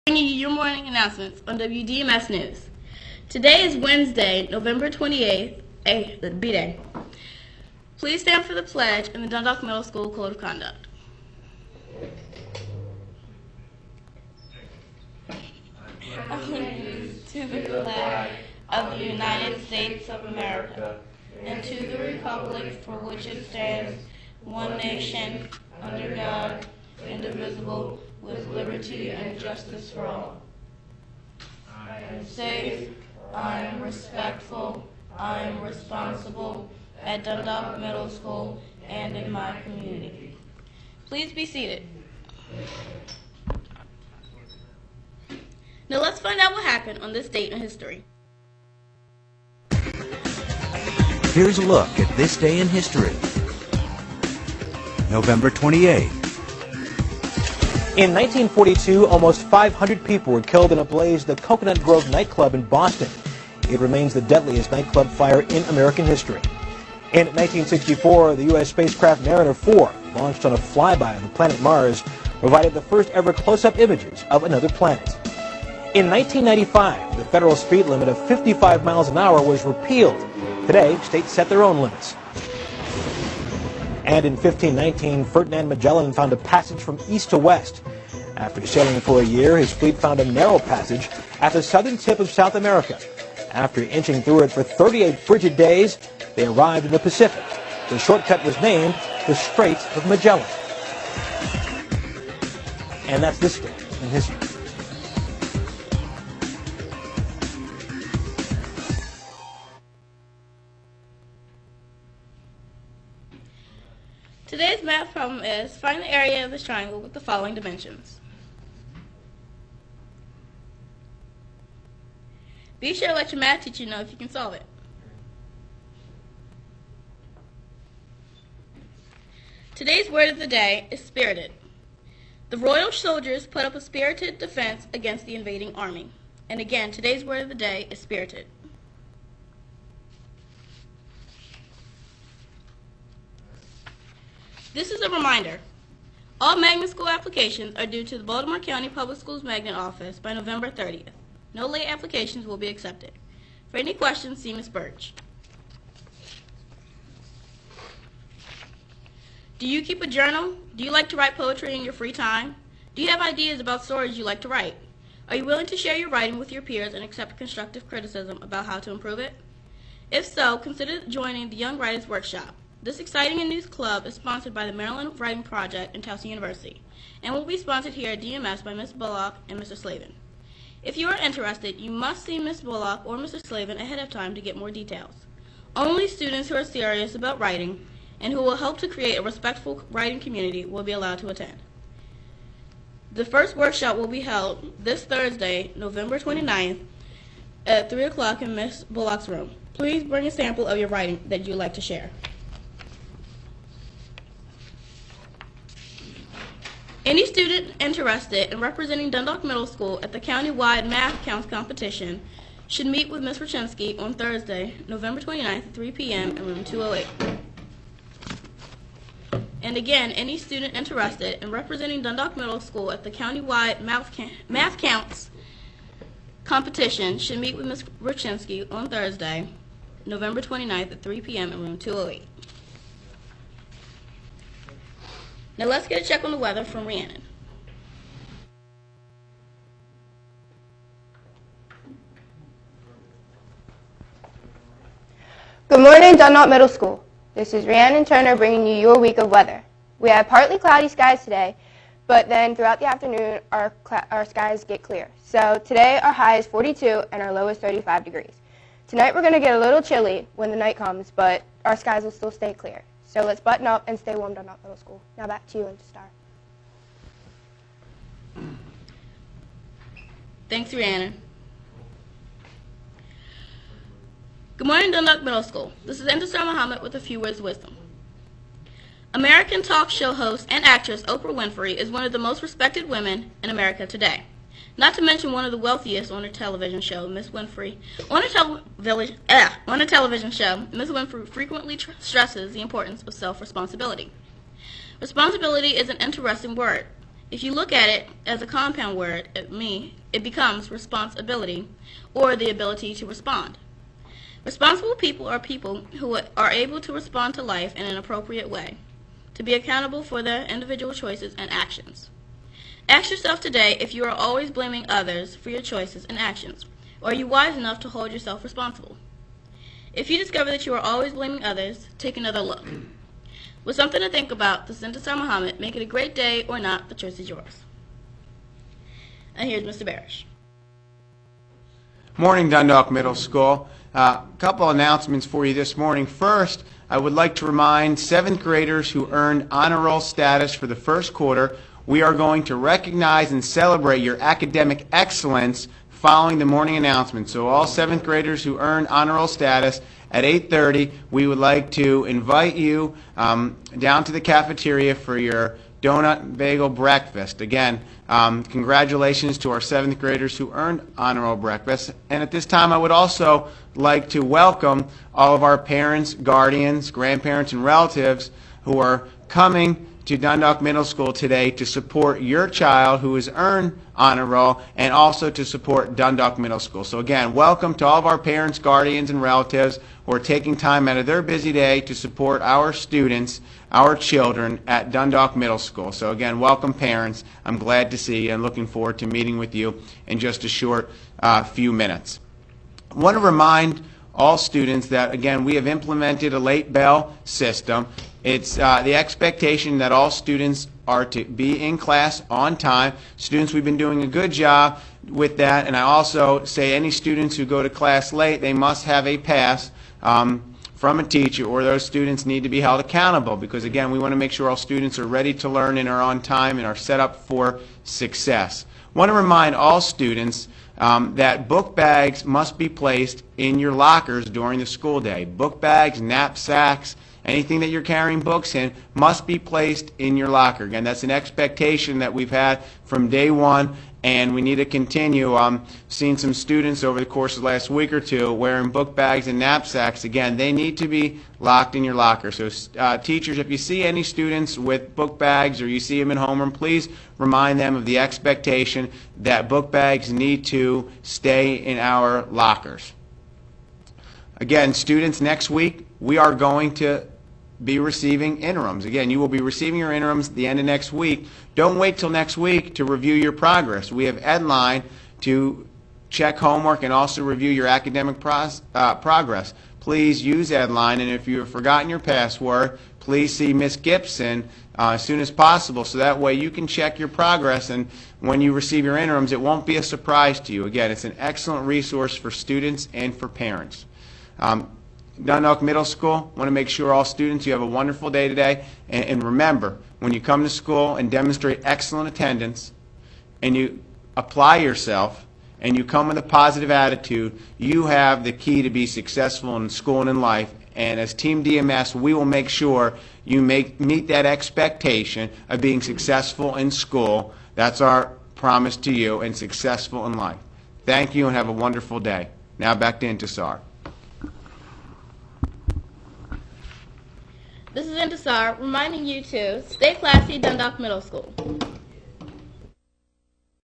Bringing you your morning announcements on WDMS News. Today is Wednesday, November 28th, B-Day. Please stand for the pledge and the Dundalk Middle School Code of Conduct. To the flag of the United States of America and to the republic for which it stands, one nation, under God, indivisible, with liberty and justice for all. I am safe, I am respectful, I am responsible at Dundalk Middle School and in my community. Please be seated. Now let's find out what happened on this date in history. Here's a look at this day in history. November 28th. In 1942, almost 500 people were killed in a blaze at the Coconut Grove nightclub in Boston. It remains the deadliest nightclub fire in American history. In 1964, the U.S. spacecraft Mariner 4, launched on a flyby of the planet Mars, provided the first ever close-up images of another planet. In 1995, the federal speed limit of 55 miles an hour was repealed. Today, states set their own limits. And in 1519, Ferdinand Magellan found a passage from east to west. After sailing for a year, his fleet found a narrow passage at the southern tip of South America. After inching through it for 38 frigid days, they arrived in the Pacific. The shortcut was named the Strait of Magellan. And that's this day in history. Today's math problem is, find the area of this triangle with the following dimensions. Be sure to let your math teacher know if you can solve it. Today's word of the day is spirited. The royal soldiers put up a spirited defense against the invading army. And again, today's word of the day is spirited. This is a reminder. All magnet school applications are due to the Baltimore County Public Schools Magnet Office by November 30th. No late applications will be accepted. For any questions, see Ms. Birch. Do you keep a journal? Do you like to write poetry in your free time? Do you have ideas about stories you like to write? Are you willing to share your writing with your peers and accept constructive criticism about how to improve it? If so, consider joining the Young Writers Workshop. This exciting and new club is sponsored by the Maryland Writing Project and Towson University, and will be sponsored here at DMS by Ms. Bullock and Mr. Slavin. If you are interested, you must see Ms. Bullock or Mr. Slavin ahead of time to get more details. Only students who are serious about writing and who will help to create a respectful writing community will be allowed to attend. The first workshop will be held this Thursday, November 29th at 3 o'clock in Ms. Bullock's room. Please bring a sample of your writing that you would like to share. Any student interested in representing Dundalk Middle School at the county-wide math counts competition should meet with Ms. Rachinsky on Thursday, November 29th at 3 p.m. in room 208. And again, any student interested in representing Dundalk Middle School at the county-wide math counts competition should meet with Ms. Rachinsky on Thursday, November 29th at 3 p.m. in room 208. Now let's get a check on the weather from Rhiannon. Good morning, Dundalk Middle School. This is Rhiannon Turner bringing you your week of weather. We have partly cloudy skies today, but then throughout the afternoon our skies get clear. So today our high is 42 and our low is 35 degrees. Tonight we're going to get a little chilly when the night comes, but our skies will still stay clear. So let's button up and stay warm, Dundalk Middle School. Now back to you and to Star. Thanks, Rhiannon. Good morning, Dundalk Middle School. This is Intisar Muhammad with a few words of wisdom. American talk show host and actress Oprah Winfrey is one of the most respected women in America today. Not to mention one of the wealthiest on her television show, Miss Winfrey. On her television show, Miss Winfrey frequently stresses the importance of self-responsibility. Responsibility is an interesting word. If you look at it as a compound word, it becomes responsibility, or the ability to respond. Responsible people are people who are able to respond to life in an appropriate way, to be accountable for their individual choices and actions. Ask yourself today if you are always blaming others for your choices and actions, or are you wise enough to hold yourself responsible? If you discover that you are always blaming others, take another look. With something to think about, this is Intisar Muhammad. Make it a great day or not, the choice is yours. And here's Mr. Barish. Morning, Dundalk Middle School. A couple announcements for you this morning. First, I would like to remind 7th graders who earned honor roll status for the first quarter, we are going to recognize and celebrate your academic excellence following the morning announcement. So all 7th graders who earned honor roll status, at 8:30, we would like to invite you down to the cafeteria for your donut bagel breakfast. Again, congratulations to our 7th graders who earned honor roll breakfast. And at this time, I would also like to welcome all of our parents, guardians, grandparents, and relatives who are coming to Dundalk Middle School today to support your child who has earned honor roll, and also to support Dundalk Middle School. So again, welcome to all of our parents, guardians, and relatives who are taking time out of their busy day to support our students, our children at Dundalk Middle School. So again, welcome parents. I'm glad to see you and looking forward to meeting with you in just a short few minutes. I want to remind all students that, again, we have implemented a late bell system. It's the expectation that all students are to be in class on time. Students, we've been doing a good job with that, and I also say any students who go to class late, they must have a pass from a teacher, or those students need to be held accountable, because again, we want to make sure all students are ready to learn and are on time and are set up for success. I want to remind all students that book bags must be placed in your lockers during the school day. Book bags, knapsacks, anything that you're carrying books in must be placed in your locker. Again, that's an expectation that we've had from day one, and we need to continue. Seeing some students over the course of the last week or two wearing book bags and knapsacks. Again, they need to be locked in your locker. So teachers, if you see any students with book bags or you see them in homeroom, please remind them of the expectation that book bags need to stay in our lockers. Again, students, next week we are going to be receiving interims. Again, you will be receiving your interims at the end of next week. Don't wait till next week to review your progress. We have Edline to check homework and also review your academic progress. Please use Edline, and if you have forgotten your password, please see Miss Gibson as soon as possible, so that way you can check your progress, and when you receive your interims, it won't be a surprise to you. Again, it's an excellent resource for students and for parents. Dundalk Middle School, want to make sure all students, you have a wonderful day today. And remember, when you come to school and demonstrate excellent attendance and you apply yourself and you come with a positive attitude, you have the key to be successful in school and in life. And as Team DMS, we will make sure you meet that expectation of being successful in school. That's our promise to you, and successful in life. Thank you and have a wonderful day. Now back to Intisar. This is Intisar reminding you to stay classy, Dundalk Middle School.